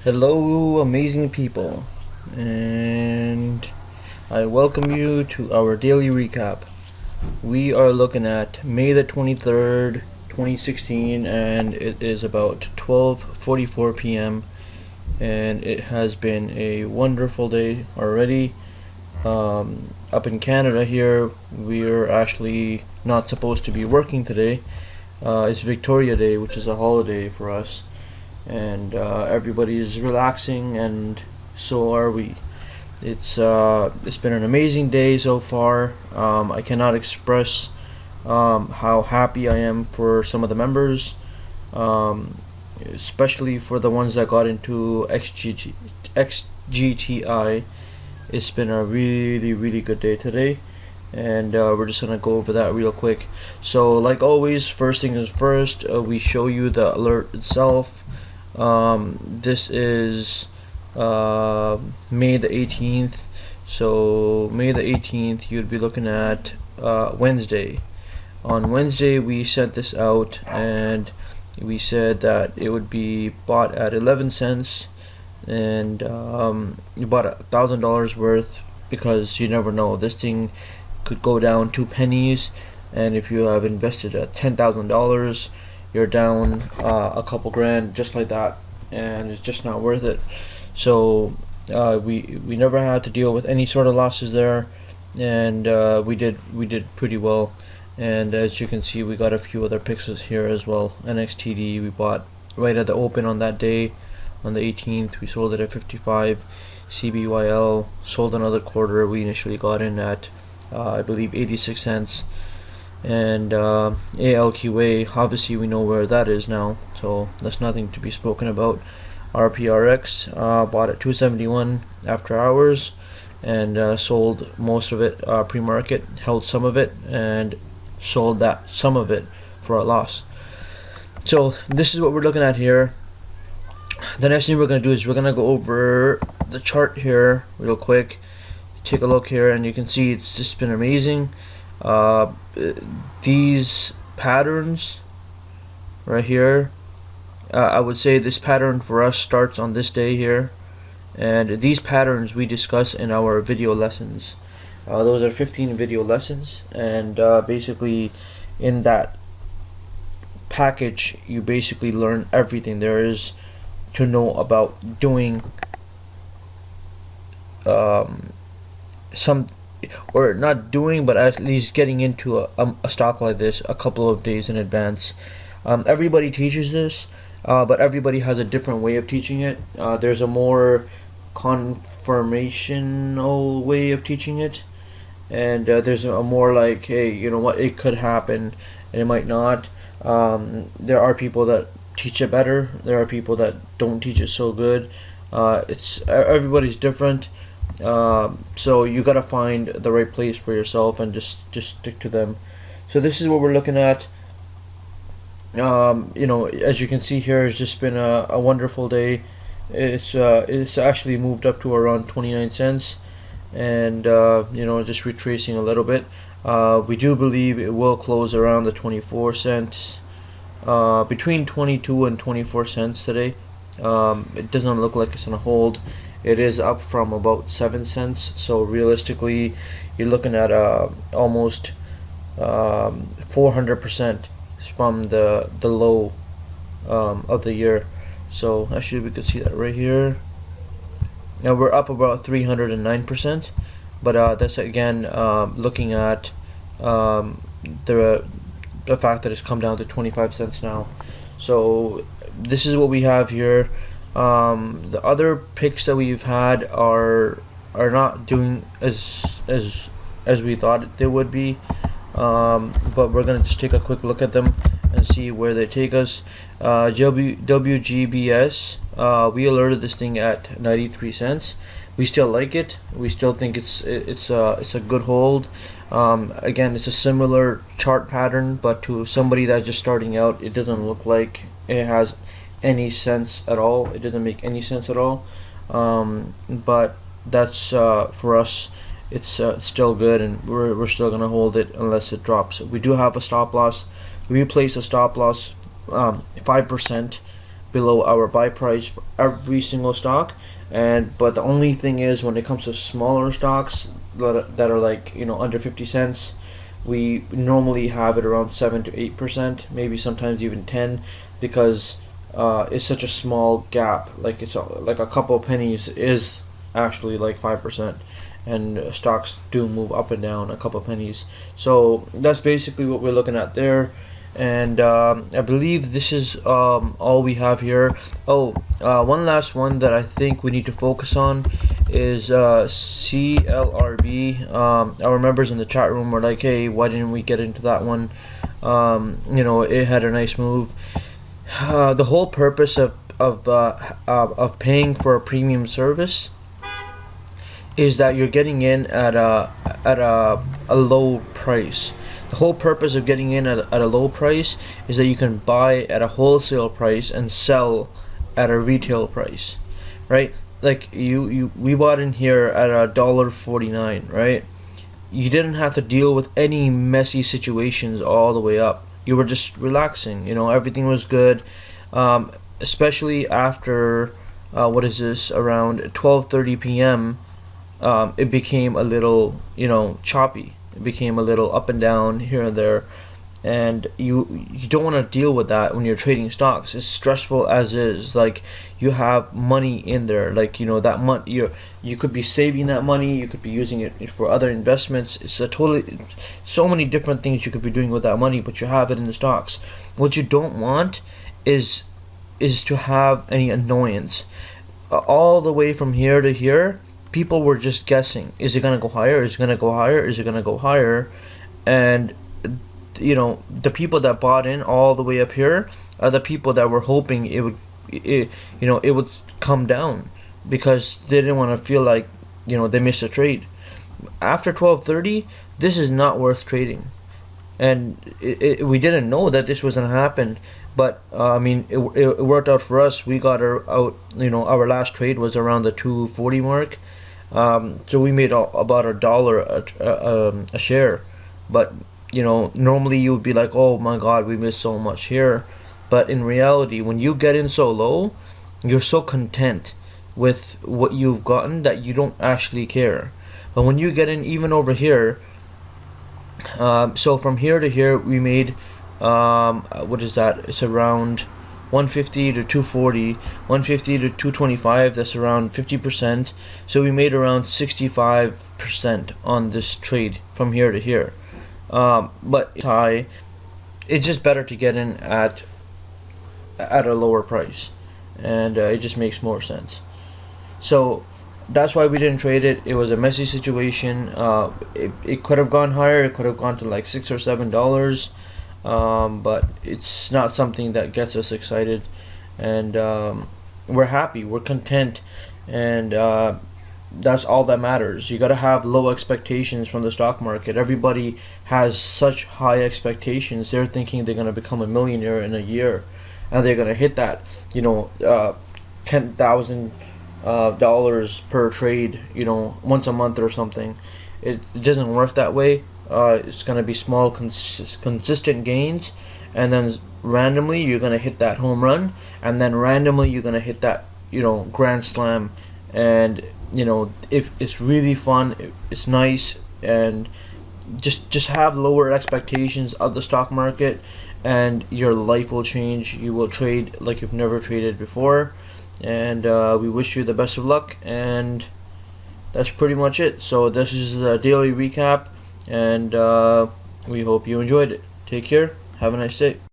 Hello, amazing people, and I welcome you to our daily recap. We are looking at May the 23rd, 2016, and it is about 12:44 p.m. and it has been a wonderful day already. Up in Canada here, we're actually not supposed to be working today. It's Victoria Day, which is a holiday for us, and everybody's relaxing, and so are we. It's been an amazing day so far. I cannot express how happy I am for some of the members, especially for the ones that got into XGTI. It's been a really good day today, and we're just gonna go over that real quick. So, like always, first thing is first. We show you the alert itself. This is May the 18th. So May the 18th, you'd be looking at Wednesday. On Wednesday, we sent this out, and we said that it would be bought at 11 cents, and you bought $1,000 worth, because you never know, this thing could go down 2 pennies, and if you have invested at $10,000, you're down a couple grand just like that, and it's just not worth it. So we never had to deal with any sort of losses there, and we did pretty well. And as you can see, we got a few other picks here as well. NXTD we bought right at the open on that day, on the 18th. We sold it at 55. CBYL sold another quarter. We initially got in at I believe 86 cents. And ALQA, obviously we know where that is now, so that's nothing to be spoken about. RPRX bought at 271 after hours, and sold most of it pre-market, held some of it, and sold that some of it for a loss. So this is what we're looking at here. The next thing we're going to do is we're going to go over the chart here real quick. Take a look here, and you can see it's just been amazing. These patterns right here, I would say this pattern for us starts on this day here, and these patterns we discuss in our video lessons. Those are 15 video lessons, and basically in that package you basically learn everything there is to know about doing some, or not doing, but at least getting into a stock like this a couple of days in advance. Everybody teaches this, but everybody has a different way of teaching it. There's a more confirmational way of teaching it, and there's a more like, hey, you know what, it could happen and it might not. There are people that teach it better. There are people that don't teach it so good. Everybody's different. So you gotta find the right place for yourself and just stick to them. So this is what we're looking at. As you can see here, it's just been a wonderful day. It's actually moved up to around 29 cents, and just retracing a little bit. We do believe it will close around the 24 cents, between 22 and 24 cents today. It doesn't look like it's gonna hold. It is up from about 7 cents, so realistically you're looking at almost 400% from the low of the year. So actually we could see that right here. Now we're up about 309%, but that's again looking at the fact that it's come down to 25 cents now. So this is what we have here. The other picks that we've had are not doing as we thought they would be, but we're gonna just take a quick look at them and see where they take us. WGBS, we alerted this thing at 93 cents. We still like it. We still think it's a good hold. Again, it's a similar chart pattern, but to somebody that's just starting out, it doesn't look like it has any sense at all. It doesn't make any sense at all. But that's for us. It's still good, and we're still gonna hold it unless it drops. We do have a stop loss. We place a stop loss 5% below our buy price for every single stock. But the only thing is, when it comes to smaller stocks that are like, you know, under 50 cents, we normally have it around 7 to 8%, maybe sometimes even 10, because it's such a small gap. Like it's like a couple of pennies is actually like 5%, and stocks do move up and down a couple of pennies. So that's basically what we're looking at there. And I believe this is all we have here. One last one that I think we need to focus on is CLRB. Our members in the chat room were like, hey, why didn't we get into that one? You know, it had a nice move. The whole purpose of paying for a premium service is that you're getting in at a low price. The whole purpose of getting in at a low price is that you can buy at a wholesale price and sell at a retail price, right? Like we bought in here at $1.49, right? You didn't have to deal with any messy situations all the way up. You were just relaxing, you know, everything was good, especially after around 12:30 p.m. It became a little, you know, choppy. It became a little up and down here and there, and you don't want to deal with that when you're trading stocks. It's stressful as is. Like, you have money in there, like, you know, that money you could be saving that money, you could be using it for other investments. It's so many different things you could be doing with that money, but you have it in the stocks. What you don't want is to have any annoyance. All the way from here to here, people were just guessing. Is it going to go higher? Is it going to go higher? Is it going to go higher? And, you know, the people that bought in all the way up here are the people that were hoping it would come down, because they didn't want to feel like, you know, they missed a trade. After 12:30, this is not worth trading. And we didn't know that this was going to happen. But I mean, it worked out for us. We got out. You know, our last trade was around the 240 mark. So we made about $1 a share. But, you know, normally you would be like, oh my God, we missed so much here. But in reality, when you get in so low, you're so content with what you've gotten that you don't actually care. But when you get in even over here, so from here to here, we made what is that? It's around 150 to 240, 150 to 225. That's around 50%. So we made around 65% on this trade from here to here. But it's just better to get in at a lower price, and it just makes more sense. So that's why we didn't trade it. It was a messy situation. It could have gone higher. It could have gone to like $6 or $7. But it's not something that gets us excited, and we're happy, we're content, and that's all that matters. You gotta have low expectations from the stock market. Everybody has such high expectations. They're thinking they're gonna become a millionaire in a year, and they're gonna hit that, you know, $10,000 per trade, you know, once a month or something. It doesn't work that way. It's going to be small, consistent gains, and then randomly you're going to hit that home run, and then randomly you're going to hit that, you know, grand slam. And, you know, if it's really fun, it's nice, and just have lower expectations of the stock market, and your life will change. You will trade like you've never traded before, and we wish you the best of luck, and that's pretty much it. So this is the daily recap, and we hope you enjoyed it. Take care. Have a nice day.